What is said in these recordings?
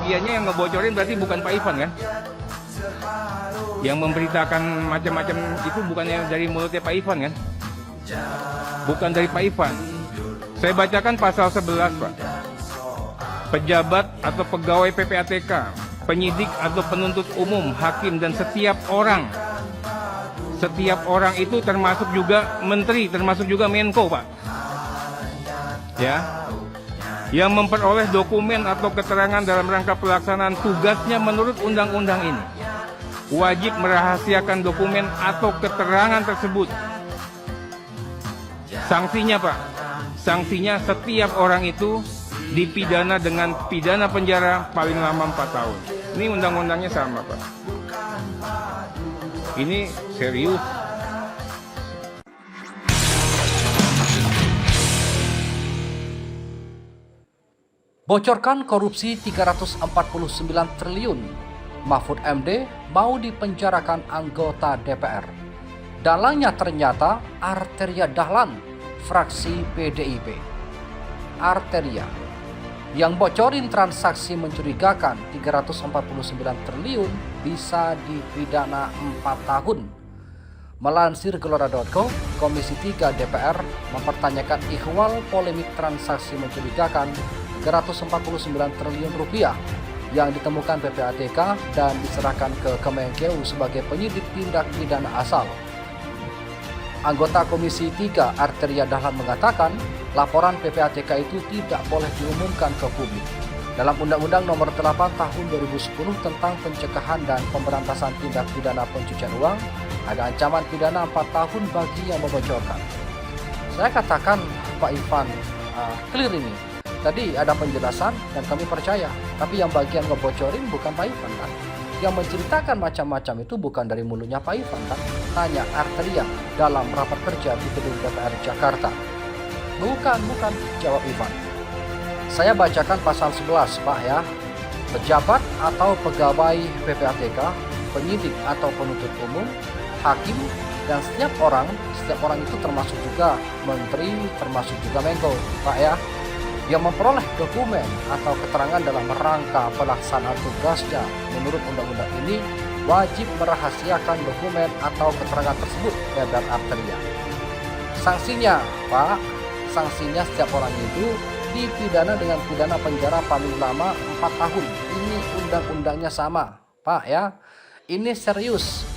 Dianya yang ngebocorin berarti bukan Pak Ivan kan? Yang memberitakan macam-macam itu bukannya dari mulutnya Pak Ivan kan? Bukan dari Pak Ivan. Saya bacakan pasal 11, Pak. Pejabat atau pegawai PPATK, penyidik atau penuntut umum, hakim, dan setiap orang itu termasuk juga menteri, termasuk juga Menko, Pak. Ya. Yang memperoleh dokumen atau keterangan dalam rangka pelaksanaan tugasnya menurut undang-undang ini wajib merahasiakan dokumen atau keterangan tersebut. Sanksinya, Pak, sanksinya setiap orang itu dipidana dengan pidana penjara paling lama 4 tahun. Ini undang-undangnya sama, Pak. Ini serius. Bocorkan korupsi 349 triliun. Mahfud MD mau dipenjarakan anggota DPR. Dalangnya ternyata Arteria Dahlan, fraksi PDIP. Arteria yang bocorin transaksi mencurigakan 349 triliun bisa dipidana 4 tahun. Melansir Gelora.co, Komisi 3 DPR mempertanyakan ihwal polemik transaksi mencurigakan 349 triliun rupiah yang ditemukan PPATK dan diserahkan ke Kemenkeu sebagai penyidik tindak pidana asal. Anggota Komisi 3 Arteria Dahlan mengatakan laporan PPATK itu tidak boleh diumumkan ke publik. Dalam Undang-Undang Nomor 8 Tahun 2010 tentang pencegahan dan pemberantasan tindak pidana pencucian uang, ada ancaman pidana 4 tahun bagi yang membocorkan. Saya katakan Pak Ivan clear ini. Tadi ada penjelasan dan kami percaya, tapi yang bagian ngebocorin bukan Pak Ivan kan? Yang menceritakan macam-macam itu bukan dari mulutnya Pak Ivan kan? Tanya Arteria dalam rapat kerja di gedung DPR Jakarta. Bukan, jawab Ivan. Saya bacakan pasal 11, Pak ya. Pejabat atau pegawai PPATK, penyidik atau penuntut umum, hakim, dan setiap orang itu termasuk juga menteri, termasuk juga Menko, Pak ya, yang memperoleh dokumen atau keterangan dalam rangka pelaksanaan tugasnya menurut undang-undang ini wajib merahasiakan dokumen atau keterangan tersebut, kata Arteria. Sanksinya, Pak, sanksinya setiap orang itu dipidana dengan pidana penjara paling lama 4 tahun. Ini undang-undangnya sama, Pak ya. Ini serius.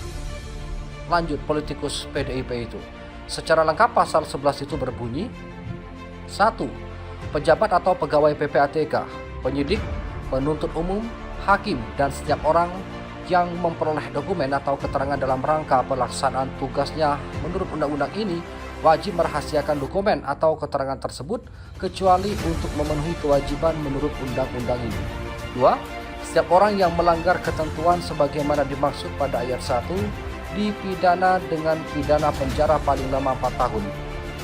Lanjut politikus PDIP itu. Secara lengkap pasal 11 itu berbunyi 1. Pejabat atau pegawai PPATK, penyidik, penuntut umum, hakim, dan setiap orang yang memperoleh dokumen atau keterangan dalam rangka pelaksanaan tugasnya menurut undang-undang ini wajib merahasiakan dokumen atau keterangan tersebut kecuali untuk memenuhi kewajiban menurut undang-undang ini. 2. Setiap orang yang melanggar ketentuan sebagaimana dimaksud pada ayat 1 dipidana dengan pidana penjara paling lama 4 tahun.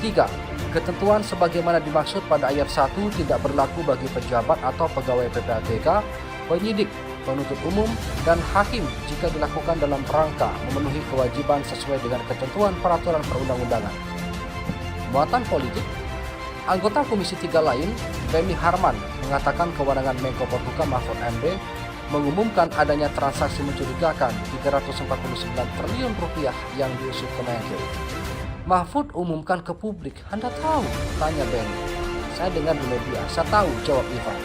3. Ketentuan sebagaimana dimaksud pada ayat 1 tidak berlaku bagi pejabat atau pegawai PPATK, penyidik, penuntut umum, dan hakim jika dilakukan dalam rangka memenuhi kewajiban sesuai dengan ketentuan peraturan perundang-undangan. Muatan politik. Anggota Komisi 3 lain, Beni Harman, mengatakan kewenangan Menko Polhukam Mahfud MD mengumumkan adanya transaksi mencurigakan 349 triliun rupiah yang diusut Kemenkeu. Mahfud umumkan ke publik, Anda tahu? Tanya Beni. Saya dengar di media, saya tahu, jawab Ivan.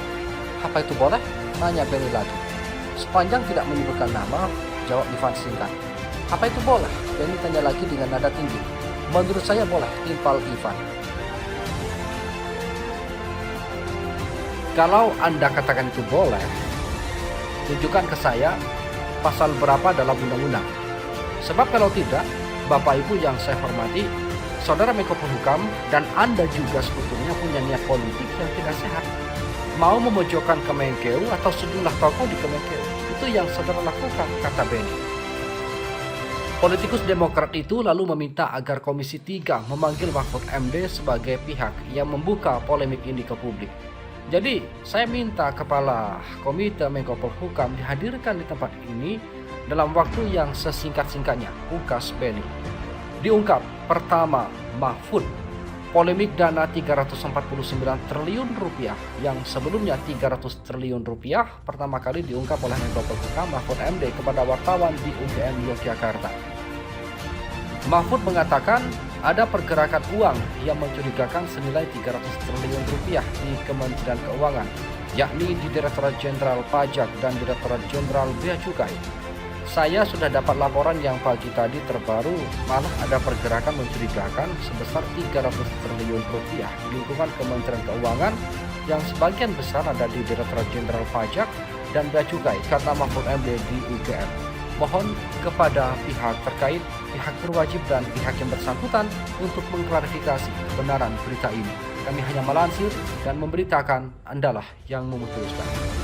Apa itu boleh? Tanya Beni lagi. Sepanjang tidak menyebutkan nama, jawab Ivan singkat. Apa itu boleh? Beni tanya lagi dengan nada tinggi. Menurut saya boleh, timpal Ivan. Kalau Anda katakan itu boleh, tunjukkan ke saya pasal berapa dalam undang-undang. Sebab kalau tidak, Bapak Ibu yang saya hormati, Saudara Menko Polhukam dan Anda juga sebetulnya punya niat politik yang tidak sehat. Mau memojokkan Kemenkeu atau sejumlah tokoh di Kemenkeu. Itu yang saudara lakukan, kata Beni. Politikus Demokrat itu lalu meminta agar Komisi 3 memanggil Mahfud MD sebagai pihak yang membuka polemik ini ke publik. Jadi, saya minta Kepala Komite Menko Polhukam dihadirkan di tempat ini dalam waktu yang sesingkat-singkatnya, ukas Beni. Diungkap, pertama, Mahfud, Polemik dana 349 triliun rupiah yang sebelumnya 300 triliun rupiah pertama kali diungkap oleh Menko Polhukam Mahfud MD kepada wartawan di UGM Yogyakarta. Mahfud mengatakan ada pergerakan uang yang mencurigakan senilai 300 triliun rupiah di Kementerian Keuangan, yakni di Direktorat Jenderal Pajak dan Direktorat Jenderal Bea Cukai. Saya sudah dapat laporan yang pagi tadi terbaru, malah ada pergerakan mencurigakan sebesar 300 triliun rupiah di lingkungan Kementerian Keuangan yang sebagian besar ada di Direktorat Jenderal Pajak dan Bea Cukai, kata Mahfud MD di UGM. Mohon kepada pihak terkait, pihak berwajib dan pihak yang bersangkutan untuk mengklarifikasi kebenaran berita ini. Kami hanya melansir dan memberitakan, Andalah yang memutuskan.